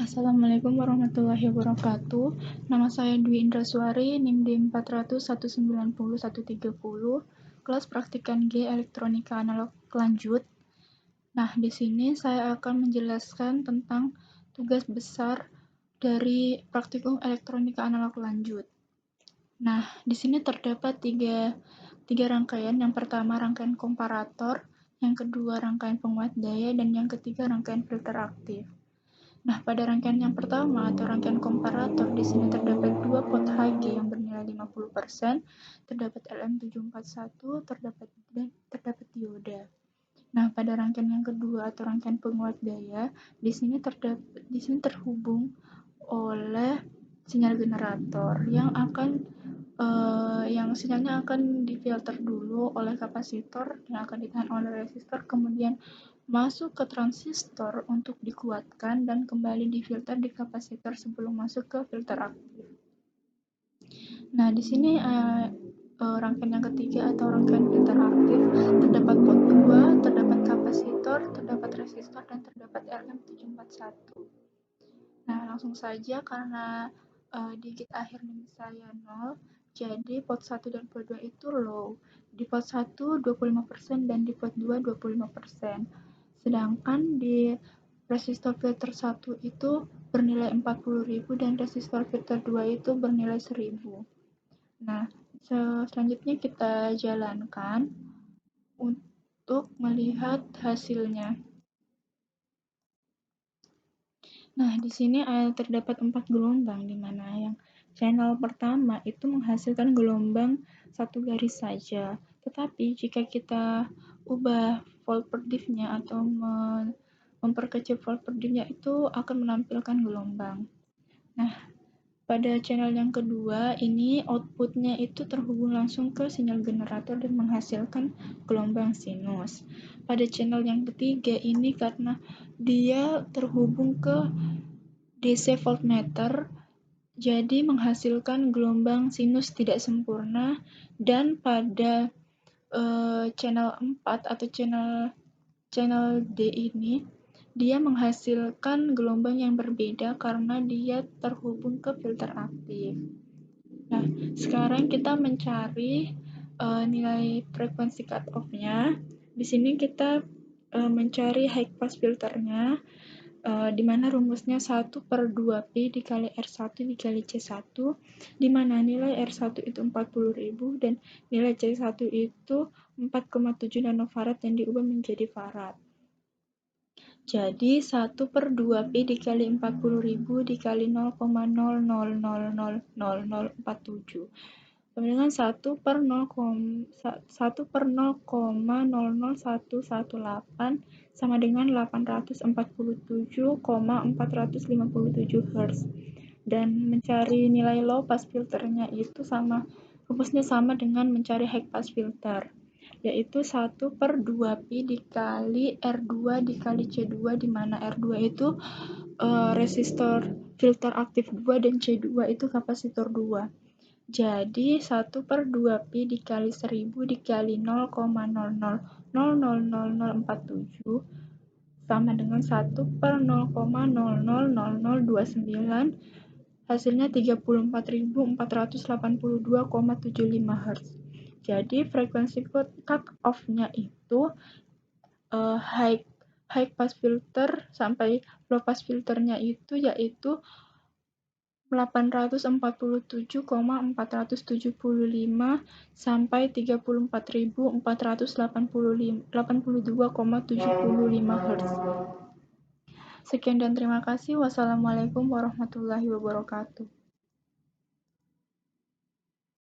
Assalamualaikum warahmatullahi wabarakatuh. Nama saya Dwi Indraswari, NIM D400190130, kelas praktikan G Elektronika Analog Lanjut. Nah, di sini saya akan menjelaskan tentang tugas besar dari praktikum elektronika analog lanjut. Nah, di sini terdapat tiga rangkaian. Yang pertama rangkaian komparator, yang kedua rangkaian penguat daya, dan yang ketiga rangkaian filter aktif. Nah, pada rangkaian yang pertama atau rangkaian komparator, di sini terdapat dua pot Hg yang bernilai 50%, terdapat LM741, terdapat dioda. Nah, pada rangkaian yang kedua atau rangkaian penguat daya, di sini terhubung oleh sinyal generator yang sinyalnya akan difilter dulu oleh kapasitor yang akan ditahan oleh resistor, kemudian masuk ke transistor untuk dikuatkan dan kembali difilter di kapasitor sebelum masuk ke filter aktif. Nah, di sini rangkaian yang ketiga atau rangkaian filter aktif, terdapat pot 2, terdapat kapasitor, terdapat resistor, dan terdapat LM741. Nah, langsung saja karena digit akhir NIM saya 0, jadi pot 1 dan pot 2 itu low. Di pot 1 25% dan di pot 2 25%. Sedangkan di resistor filter 1 itu bernilai 40.000 dan resistor filter 2 itu bernilai 1.000. Nah, selanjutnya kita jalankan untuk melihat hasilnya. Nah, di sini terdapat 4 gelombang, di mana yang channel pertama itu menghasilkan gelombang 1 garis saja. Tetapi jika kita ubah volt per diff-nya atau memperkecil volt per diff-nya, itu akan menampilkan gelombang. Nah, pada channel yang kedua ini output-nya itu terhubung langsung ke sinyal generator dan menghasilkan gelombang sinus. Pada channel yang ketiga ini karena dia terhubung ke DC voltmeter, jadi menghasilkan gelombang sinus tidak sempurna. Dan pada channel 4 atau channel D ini dia menghasilkan gelombang yang berbeda karena dia terhubung ke filter aktif. Nah, sekarang kita mencari nilai frekuensi cut-off-nya. Di sini kita mencari high pass filternya, di mana rumusnya 1/2pi dikali R1 dikali C1, di mana nilai R1 itu 40.000 dan nilai C1 itu 4,7 nanofarad yang diubah menjadi farad. Jadi 1/2pi dikali 40.000 dikali 0,00000047 sama dengan 1/0,00118 sama dengan 847,457 Hz. Dan mencari nilai low pass filternya itu rumusnya sama dengan mencari high pass filter, yaitu 1/2pi dikali R2 dikali C2, di mana R2 itu resistor filter aktif 2 dan C2 itu kapasitor 2. Jadi 1/2pi dikali 1000 dikali 0,00000047 sama dengan 1/0,000029, hasilnya 34.482,75 Hz. Jadi frekuensi cut off-nya itu high pass filter sampai low pass filternya itu yaitu 847,475 sampai 34.482,75 Hz. Sekian dan terima kasih. Wassalamualaikum warahmatullahi wabarakatuh.